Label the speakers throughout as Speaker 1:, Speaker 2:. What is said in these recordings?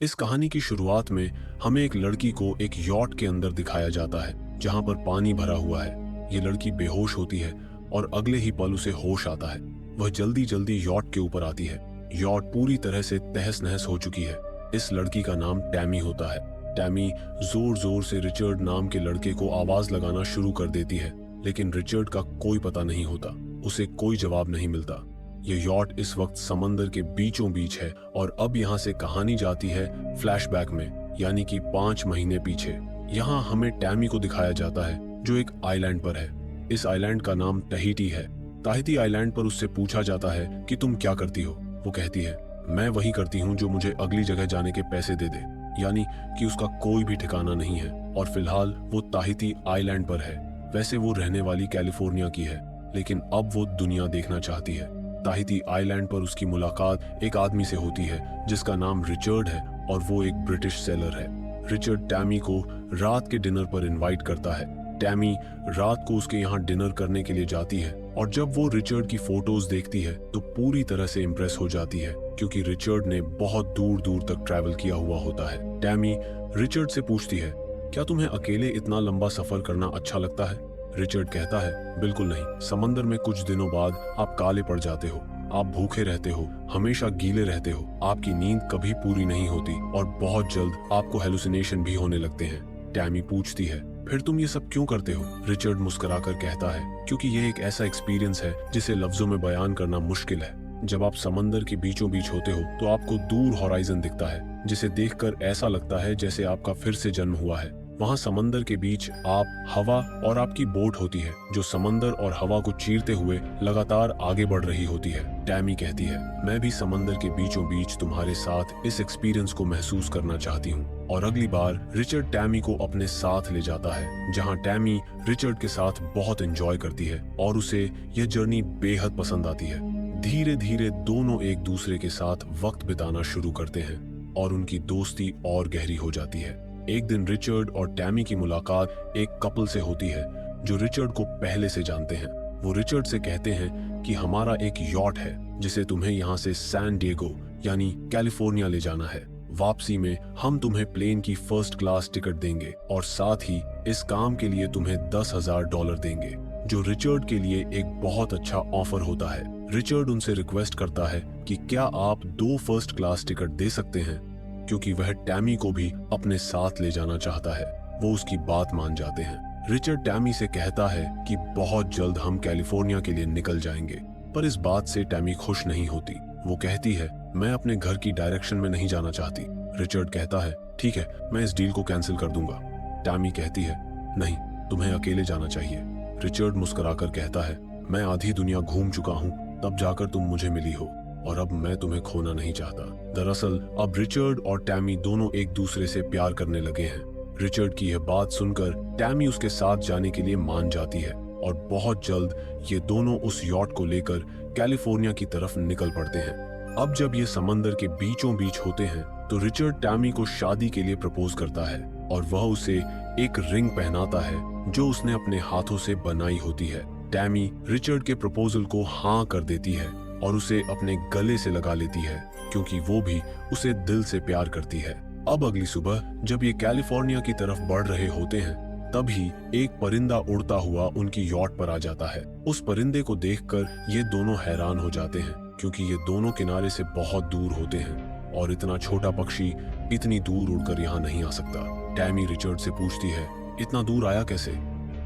Speaker 1: इस कहानी की शुरुआत में हमें एक लड़की को एक यॉट के अंदर दिखाया जाता है जहां पर पानी भरा हुआ है। ये लड़की बेहोश होती है और अगले ही पल उसे होश आता है। वह जल्दी जल्दी यॉट के ऊपर आती है। यॉट पूरी तरह से तहस नहस हो चुकी है। इस लड़की का नाम टैमी होता है। टैमी जोर जोर से रिचर्ड नाम के लड़के को आवाज लगाना शुरू कर देती है, लेकिन रिचर्ड का कोई पता नहीं होता। उसे कोई जवाब नहीं मिलता। ये यॉट इस वक्त समंदर के बीचों बीच है और अब यहाँ से कहानी जाती है फ्लैशबैक में, यानी कि 5 महीने पीछे। यहाँ हमें टैमी को दिखाया जाता है जो एक आइलैंड पर है। इस आइलैंड का नाम तहीटी है। ताहिती आइलैंड पर उससे पूछा जाता है कि तुम क्या करती हो। वो कहती है, मैं वही करती हूँ जो मुझे अगली जगह जाने के पैसे दे दे। यानी कि उसका कोई भी ठिकाना नहीं है और फिलहाल वो ताहिती आइलैंड पर है। वैसे वो रहने वाली कैलिफोर्निया की है, लेकिन अब वो दुनिया देखना चाहती है। ताहिती आइलैंड पर उसकी मुलाकात एक आदमी से होती है जिसका नाम रिचर्ड है और वो एक ब्रिटिश सेलर है। रिचर्ड टैमी को रात के डिनर पर इनवाइट करता है। टैमी रात को उसके यहाँ डिनर करने के लिए जाती है और जब वो रिचर्ड की फोटोज देखती है तो पूरी तरह से इम्प्रेस हो जाती है, क्योंकि रिचर्ड ने बहुत दूर दूर तक ट्रैवल किया हुआ होता है। टैमी रिचर्ड से पूछती है, क्या तुम्हें अकेले इतना लंबा सफर करना अच्छा लगता है? रिचर्ड कहता है, बिल्कुल नहीं। समंदर में कुछ दिनों बाद आप काले पड़ जाते हो, आप भूखे रहते हो, हमेशा गीले रहते हो, आपकी नींद कभी पूरी नहीं होती और बहुत जल्द आपको हेलुसिनेशन भी होने लगते हैं। टैमी पूछती है, फिर तुम ये सब क्यों करते हो? रिचर्ड मुस्कुराकर कहता है, क्योंकि ये एक ऐसा एक्सपीरियंस है जिसे लफ्जों में बयान करना मुश्किल है। जब आप समंदर के बीचों बीच होते हो तो आपको दूर हॉराइजन दिखता है, जिसे देखकर ऐसा लगता है जैसे आपका फिर से जन्म हुआ है। वहाँ समंदर के बीच आप, हवा और आपकी बोट होती है जो समंदर और हवा को चीरते हुए लगातार आगे बढ़ रही होती है। टैमी कहती है, मैं भी समंदर के बीचों बीच तुम्हारे साथ इस एक्सपीरियंस को महसूस करना चाहती हूँ। और अगली बार रिचर्ड टैमी को अपने साथ ले जाता है, जहाँ टैमी रिचर्ड के साथ बहुत एंजॉय करती है और उसे यह जर्नी बेहद पसंद आती है। धीरे धीरे दोनों एक दूसरे के साथ वक्त बिताना शुरू करते हैं और उनकी दोस्ती और गहरी हो जाती है। एक दिन रिचर्ड और टैमी की मुलाकात एक कपल से होती है जो रिचर्ड को पहले से जानते हैं। वो रिचर्ड से कहते हैं कि हमारा एक यॉट है जिसे तुम्हें यहाँ से सैन डिएगो यानी कैलिफोर्निया ले जाना है। वापसी में हम तुम्हें प्लेन की फर्स्ट क्लास टिकट देंगे और साथ ही इस काम के लिए तुम्हें $10,000 देंगे, जो रिचर्ड के लिए एक बहुत अच्छा ऑफर होता है। रिचर्ड उनसे रिक्वेस्ट करता है कि क्या आप 2 फर्स्ट क्लास टिकट दे सकते हैं, क्योंकि वह टैमी को भी अपने साथ ले जाना चाहता है। वो उसकी बात मान जाते हैं। रिचर्ड टैमी से कहता है कि बहुत जल्द हम कैलिफोर्निया के लिए निकल जाएंगे, पर इस बात से टैमी खुश नहीं होती। वो कहती है, मैं अपने घर की डायरेक्शन में नहीं जाना चाहती। रिचर्ड कहता है, ठीक है, मैं इस डील को कैंसिल कर दूंगा। टैमी कहती है, नहीं, तुम्हें अकेले जाना चाहिए। रिचर्ड मुस्कुराकर कहता है, मैं आधी दुनिया घूम चुका हूँ, तब जाकर तुम मुझे मिली हो और अब मैं तुम्हें खोना नहीं चाहता। दरअसल अब रिचर्ड और टैमी दोनों एक दूसरे से प्यार करने लगे हैं। रिचर्ड की यह बात सुनकर टैमी उसके साथ जाने के लिए मान जाती है और बहुत जल्द ये दोनों उस यॉट को लेकर कैलिफोर्निया की तरफ निकल पड़ते हैं। अब जब ये समंदर के बीचों बीच होते हैं तो रिचर्ड टैमी को शादी के लिए प्रपोज करता है और वह उसे एक रिंग पहनाता है जो उसने अपने हाथों से बनाई होती है। टैमी रिचर्ड के प्रपोजल को हाँ कर देती है और उसे अपने गले से लगा लेती है, क्योंकि वो भी उसे दिल से प्यार करती है। अब अगली सुबह जब ये कैलिफोर्निया की तरफ बढ़ रहे होते हैं, तभी एक परिंदा उड़ता हुआ उनकी यॉट पर आ जाता है। उस परिंदे को देखकर ये दोनों हैरान हो जाते हैं, क्योंकि ये दोनों किनारे से बहुत दूर होते हैं और इतना छोटा पक्षी इतनी दूर उड़कर यहाँ नहीं आ सकता। टैमी रिचर्ड से पूछती है, इतना दूर आया कैसे?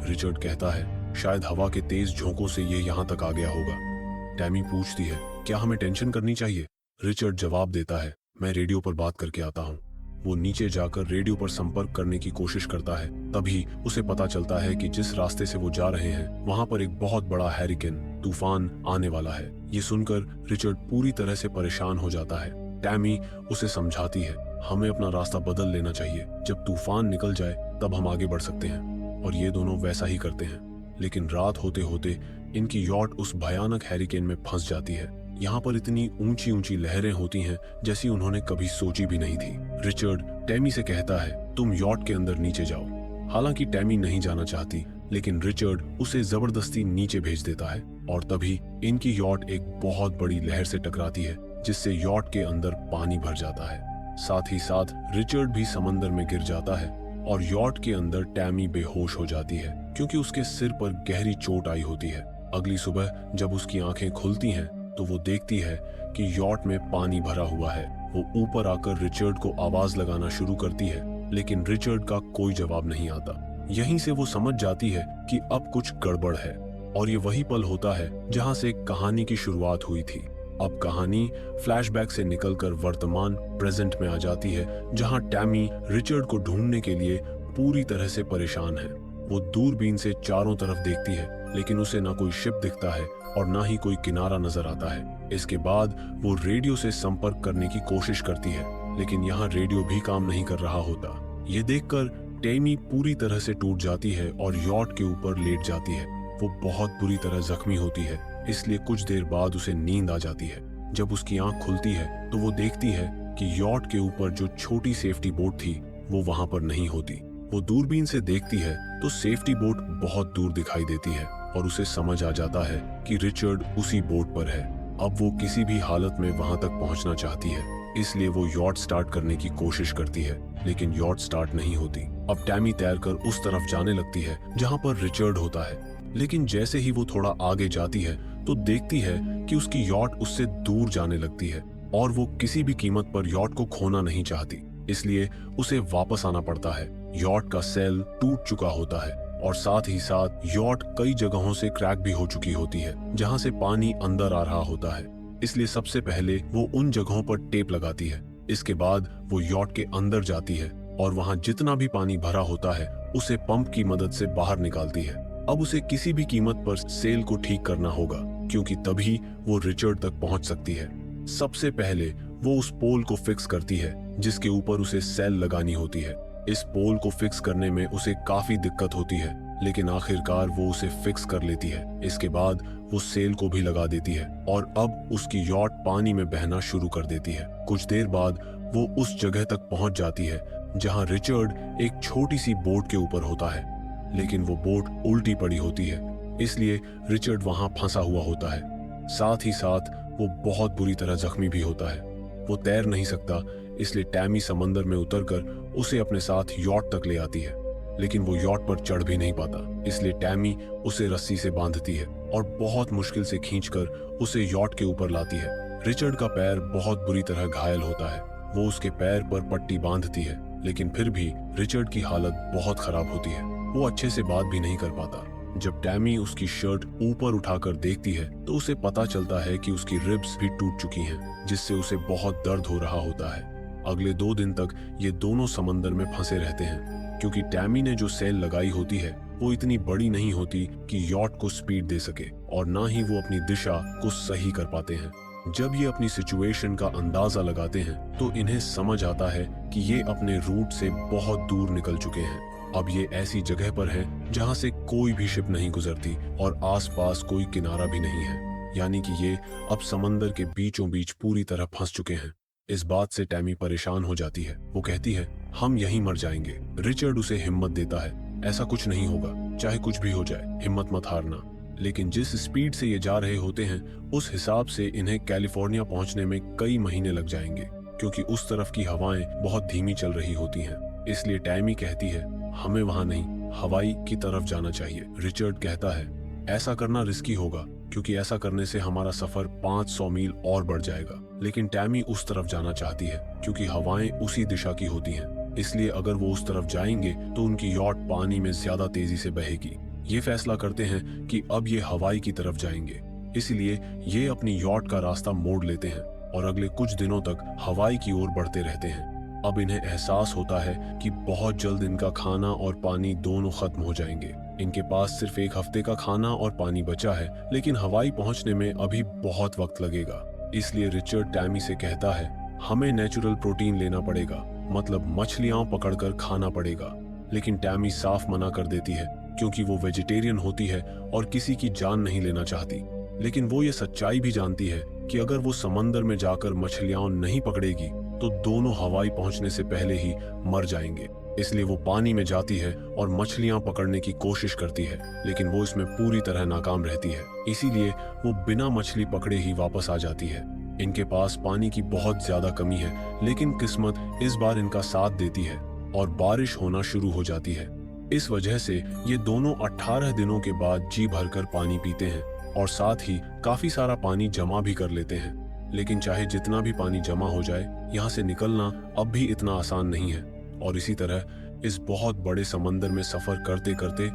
Speaker 1: रिचर्ड कहता है, शायद हवा के तेज झोंकों से ये यहाँ तक आ गया होगा। टैमी पूछती है, क्या हमें टेंशन करनी चाहिए? रिचर्ड जवाब देता है, मैं रेडियो पर बात करके आता हूँ। वो नीचे जाकर रेडियो पर संपर्क करने की कोशिश करता है। तभी उसे पता चलता है कि जिस रास्ते से वो जा रहे हैं वहां पर एक बहुत बड़ा हैरिकेन तूफान आने वाला है। ये सुनकर रिचर्ड पूरी तरह से परेशान हो जाता है। टैमी उसे समझाती है, हमें अपना रास्ता बदल लेना चाहिए, जब तूफान निकल जाए तब हम आगे बढ़ सकते हैं। और ये दोनों वैसा ही करते हैं। लेकिन रात होते होते इनकी यॉट उस भयानक हैरिकेन में फंस जाती है। यहाँ पर इतनी ऊंची ऊंची लहरें होती हैं जैसी उन्होंने कभी सोची भी नहीं थी। रिचर्ड टैमी से कहता है, तुम यॉट के अंदर नीचे जाओ। हालांकि टैमी नहीं जाना चाहती, लेकिन रिचर्ड उसे जबरदस्ती नीचे भेज देता है और तभी इनकी यॉट एक बहुत बड़ी लहर से टकराती है, जिससे यॉट के अंदर पानी भर जाता है। साथ ही साथ रिचर्ड भी समंदर में गिर जाता है और यॉट के अंदर टैमी बेहोश हो जाती है क्योंकि उसके सिर पर गहरी चोट आई होती है। अगली सुबह जब उसकी आंखें खुलती हैं तो वो देखती है कि यॉट में पानी भरा हुआ है। वो ऊपर आकर रिचर्ड को आवाज लगाना शुरू करती है, लेकिन रिचर्ड का कोई जवाब नहीं आता। यहीं से वो समझ जाती है कि अब कुछ गड़बड़ है और ये वही पल होता है जहां से कहानी की शुरुआत हुई थी। अब कहानी फ्लैशबैक से निकलकर वर्तमान प्रेजेंट में आ जाती है, जहां टैमी रिचर्ड को ढूंढने के लिए पूरी तरह से परेशान है। वो दूरबीन से चारों तरफ देखती है, लेकिन उसे ना कोई शिप दिखता है और ना ही कोई किनारा नजर आता है। इसके बाद वो रेडियो से संपर्क करने की कोशिश करती है, लेकिन यहाँ रेडियो भी काम नहीं कर रहा होता। ये देखकर टैमी पूरी तरह से टूट जाती है और यॉट के ऊपर लेट जाती है। वो बहुत बुरी तरह जख्मी होती है, इसलिए कुछ देर बाद उसे नींद आ जाती है। जब उसकी आंख खुलती है तो वो देखती है कि यॉट के ऊपर जो छोटी सेफ्टी बोट थी वो वहां पर नहीं होती। वो दूरबीन से देखती है तो सेफ्टी बोट बहुत दूर दिखाई देती है और उसे समझ आ जाता है कि रिचर्ड उसी बोट पर है। अब वो किसी भी हालत में वहां तक पहुंचना चाहती है, इसलिए वो यॉट स्टार्ट करने की कोशिश करती है, लेकिन यॉट स्टार्ट नहीं होती। अब टैमी तैरकर उस तरफ जाने लगती है जहां पर रिचर्ड होता है, लेकिन जैसे ही वो थोड़ा आगे जाती है तो देखती है कि उसकी यॉट उससे दूर जाने लगती है और वो किसी भी कीमत पर यॉट को खोना नहीं चाहती, इसलिए उसे वापस आना पड़ता है। यॉट का सेल टूट चुका होता है और साथ ही साथ यॉट कई जगहों से क्रैक भी हो चुकी होती है जहां से पानी अंदर आ रहा होता है, इसलिए सबसे पहले वो उन जगहों पर टेप लगाती है। इसके बाद वो यॉट के अंदर जाती है और वहां जितना भी पानी भरा होता है उसे पंप की मदद से बाहर निकालती है। अब उसे किसी भी कीमत पर सेल को ठीक करना होगा, क्योंकि तभी वो रिचर्ड तक पहुंच सकती है। सबसे पहले वो उस पोल को फिक्स करती है जिसके ऊपर उसे सेल लगानी होती है। इस पोल को फिक्स करने में उसे काफी दिक्कत होती है, लेकिन आखिरकार वो उसे फिक्स कर लेती है। इसके बाद वो सेल को भी लगा देती है और अब उसकी यॉट पानी में बहना शुरू कर देती है। कुछ देर बाद वो उस जगह तक पहुंच जाती है जहां रिचर्ड एक छोटी सी बोट के ऊपर होता है, लेकिन वो बोट उल्टी पड़ी होती है, इसलिए रिचर्ड वहां फंसा हुआ होता है। साथ ही साथ वो बहुत बुरी तरह जख्मी भी होता है। वो तैर नहीं सकता, इसलिए टैमी समंदर में उतरकर उसे अपने साथ यॉट तक ले आती है, लेकिन वो यॉट पर चढ़ भी नहीं पाता, इसलिए टैमी उसे रस्सी से बांधती है और बहुत मुश्किल से खींचकर उसे यॉट के ऊपर लाती है। रिचर्ड का पैर बहुत बुरी तरह घायल होता है। वो उसके पैर पर पट्टी बांधती है, लेकिन फिर भी रिचर्ड की हालत बहुत खराब होती है। वो अच्छे से बात भी नहीं कर पाता। जब टैमी उसकी शर्ट ऊपर उठाकर देखती है तो उसे पता चलता है कि उसकी रिब्स भी टूट चुकी हैं, जिससे उसे बहुत दर्द हो रहा होता है। अगले 2 दिन तक ये दोनों समंदर में फंसे रहते हैं, क्योंकि टैमी ने जो सेल लगाई होती है वो इतनी बड़ी नहीं होती कि यॉट को स्पीड दे सके, और ना ही वो अपनी दिशा को सही कर पाते हैं। जब ये अपनी सिचुएशन का अंदाजा लगाते हैं तो इन्हें समझ आता है कि ये अपने रूट से बहुत दूर निकल चुके हैं। अब ये ऐसी जगह पर हैं जहां से कोई भी शिप नहीं गुजरती और आसपास कोई किनारा भी नहीं है, यानी कि ये अब समंदर के बीचों बीच पूरी तरह फंस चुके हैं। इस बात से टैमी परेशान हो जाती है। वो कहती है, हम यहीं मर जाएंगे। रिचर्ड उसे हिम्मत देता है, ऐसा कुछ नहीं होगा, चाहे कुछ भी हो जाए, हिम्मत मत हारना। लेकिन जिस स्पीड से ये जा रहे होते हैं उस हिसाब से इन्हें कैलिफोर्निया पहुंचने में कई महीने लग जाएंगे, क्योंकि उस तरफ की हवाएं बहुत धीमी चल रही होती हैं। इसलिए टैमी कहती है, हमें वहां नहीं, हवाई की तरफ जाना चाहिए। रिचर्ड कहता है, ऐसा करना रिस्की होगा, क्योंकि ऐसा करने से हमारा सफर 500 मील और बढ़ जाएगा। लेकिन टैमी उस तरफ जाना चाहती है, क्योंकि हवाएं उसी दिशा की होती हैं, इसलिए अगर वो उस तरफ जाएंगे तो उनकी यॉट पानी में ज्यादा तेजी से बहेगी। ये फैसला करते हैं कि अब ये हवाई की तरफ जाएंगे, इसलिए ये अपनी यॉट का रास्ता मोड़ लेते हैं और अगले कुछ दिनों तक हवाई की ओर बढ़ते रहते हैं। अब इन्हें एहसास होता है कि बहुत जल्द इनका खाना और पानी दोनों खत्म हो जाएंगे। इनके पास सिर्फ 1 हफ्ते का खाना और पानी बचा है, लेकिन हवाई पहुंचने में अभी बहुत वक्त लगेगा। इसलिए रिचर्ड टैमी से कहता है, हमें नेचुरल प्रोटीन लेना पड़ेगा, मतलब मछलियां पकड़कर खाना पड़ेगा। लेकिन टैमी साफ मना कर देती है, क्योंकि वो वेजिटेरियन होती है और किसी की जान नहीं लेना चाहती। लेकिन वो ये सच्चाई भी जानती है कि अगर वो समंदर में जाकर मछलियां नहीं पकड़ेगी तो दोनों हवाई पहुंचने से पहले ही मर जाएंगे। इसलिए वो पानी में जाती है और मछलियां पकड़ने की कोशिश करती है, लेकिन वो इसमें पूरी तरह नाकाम रहती है। इसीलिए वो बिना मछली पकड़े ही वापस आ जाती है। इनके पास पानी की बहुत ज्यादा कमी है, लेकिन किस्मत इस बार इनका साथ देती है और बारिश होना शुरू हो जाती है। इस वजह से ये दोनों 18 दिनों के बाद जी भरकर पानी पीते हैं और साथ ही काफी सारा पानी जमा भी कर लेते हैं। लेकिन चाहे जितना भी पानी जमा हो जाए, यहाँ से निकलना अब भी इतना आसान नहीं है। और इसी तरह इस बहुत बड़े समंदर में सफर करते करते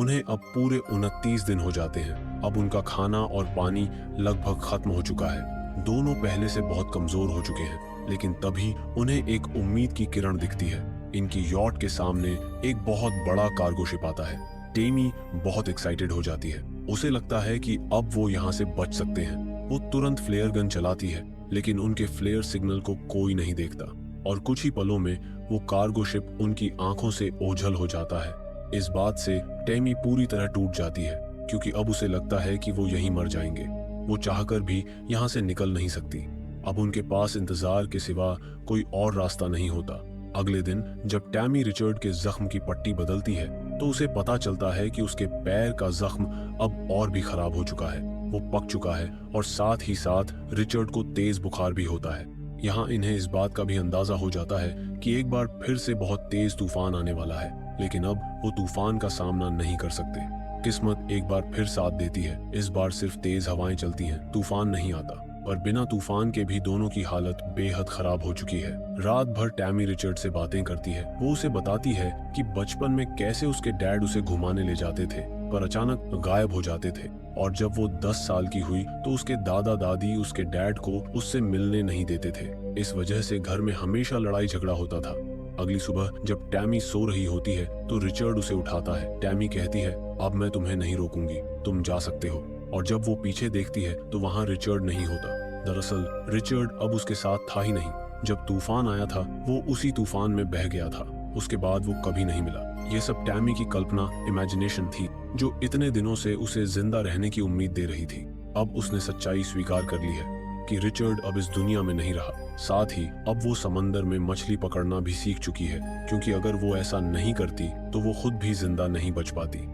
Speaker 1: उन्हें अब पूरे 29 दिन हो जाते हैं। अब उनका खाना और पानी लगभग खत्म हो चुका है। दोनों पहले से बहुत कमजोर हो चुके हैं, लेकिन तभी उन्हें एक उम्मीद की किरण दिखती है। इनकी यॉट के सामने एक बहुत बड़ा कार्गो शिप आता है। टेमी बहुत एक्साइटेड हो जाती है। उसे लगता है कि अब वो यहाँ से बच सकते हैं। वो तुरंत फ्लेयर गन चलाती है, लेकिन उनके फ्लेयर सिग्नल को कोई नहीं देखता और कुछ ही पलों में वो कार्गो शिप उनकी आंखों से ओझल हो जाता है। इस बात से टेमी पूरी तरह टूट जाती है, क्योंकि अब उसे लगता है कि वो यहीं मर जाएंगे। वो चाहकर भी यहाँ से निकल नहीं सकती। अब उनके पास इंतजार के सिवा कोई और रास्ता नहीं होता। अगले दिन जब टैमी रिचर्ड के जख्म की पट्टी बदलती है, तो उसे पता चलता है कि उसके पैर का जख्म अब और भी खराब हो चुका है। वो पक चुका है और साथ ही साथ रिचर्ड को तेज बुखार भी होता है। यहाँ इन्हें इस बात का भी अंदाजा हो जाता है कि एक बार फिर से बहुत तेज तूफान आने वाला है, लेकिन अब वो तूफान का सामना नहीं कर सकते। किस्मत एक बार फिर साथ देती है। इस बार सिर्फ तेज हवाएं चलती हैं, तूफान नहीं आता। पर बिना तूफान के भी दोनों की हालत बेहद खराब हो चुकी है। रात भर टैमी रिचर्ड से बातें करती है। वो उसे बताती है कि बचपन में कैसे उसके डैड उसे घुमाने ले जाते थे, पर अचानक गायब हो जाते थे। और जब वो 10 साल की हुई तो उसके दादा दादी उसके डैड को उससे मिलने नहीं देते थे। इस वजह से घर में हमेशा लड़ाई झगड़ा होता था। अगली सुबह जब टैमी सो रही होती है तो रिचर्ड उसे उठाता है। टैमी कहती है, अब मैं तुम्हें नहीं रोकूंगी, तुम जा सकते हो। और जब वो पीछे देखती है तो वहाँ रिचर्ड नहीं होता। दरअसल रिचर्ड अब उसके साथ था ही नहीं। जब तूफान आया था वो उसी तूफान में बह गया था। उसके बाद वो कभी नहीं मिला। ये सब टैमी की कल्पना, इमेजिनेशन थी, जो इतने दिनों से उसे जिंदा रहने की उम्मीद दे रही थी। अब उसने सच्चाई स्वीकार कर ली है कि रिचर्ड अब इस दुनिया में नहीं रहा। साथ ही अब वो समंदर में मछली पकड़ना भी सीख चुकी है, क्योंकि अगर वो ऐसा नहीं करती तो वो खुद भी जिंदा नहीं बच पाती।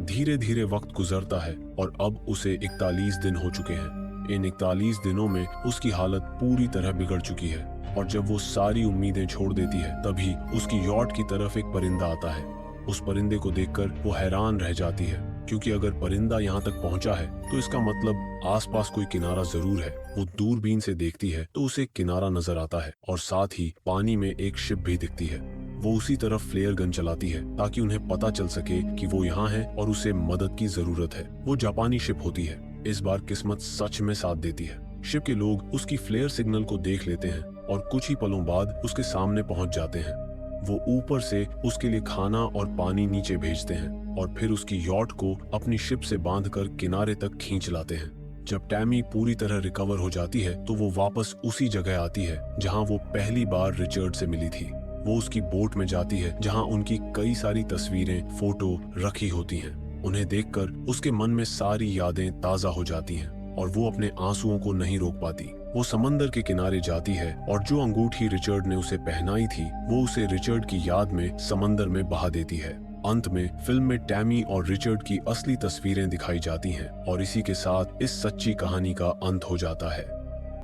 Speaker 1: धीरे धीरे वक्त गुजरता है और अब उसे 41 दिन हो चुके हैं। इन 41 दिनों में उसकी हालत पूरी तरह बिगड़ चुकी है और जब वो सारी उम्मीदें छोड़ देती है, तभी उसकी यॉट की तरफ एक परिंदा आता है। उस परिंदे को देखकर वो हैरान रह जाती है, क्योंकि अगर परिंदा यहाँ तक पहुँचा है तो इसका मतलब आसपास कोई किनारा जरूर है। वो दूरबीन से देखती है तो उसे किनारा नजर आता है और साथ ही पानी में एक शिप भी दिखती है। वो उसी तरफ फ्लेयर गन चलाती है ताकि उन्हें पता चल सके कि वो यहाँ है और उसे मदद की जरूरत है। वो जापानी शिप होती है। इस बार किस्मत सच में साथ देती है। शिप के लोग उसकी फ्लेयर सिग्नल को देख लेते हैं और कुछ ही पलों बाद उसके सामने पहुंच जाते हैं। वो ऊपर से उसके लिए खाना और पानी नीचे भेजते हैं और फिर उसकी यॉट को अपनी शिप से बांधकर किनारे तक खींच लाते हैं। जब टैमी पूरी तरह रिकवर हो जाती है तो वो वापस उसी जगह आती है जहां वो पहली बार रिचर्ड से मिली थी। वो उसकी बोट में जाती है जहां उनकी कई सारी तस्वीरें, फोटो रखी होती हैं। उन्हें देखकर उसके मन में सारी यादें ताजा हो जाती हैं और वो अपने आंसुओं को नहीं रोक पाती। वो समंदर के किनारे जाती है और जो अंगूठी रिचर्ड ने उसे पहनाई थी वो उसे रिचर्ड की याद में समंदर में बहा देती है। अंत में फिल्म में टैमी और रिचर्ड की असली तस्वीरें दिखाई जाती हैं और इसी के साथ इस सच्ची कहानी का अंत हो जाता है।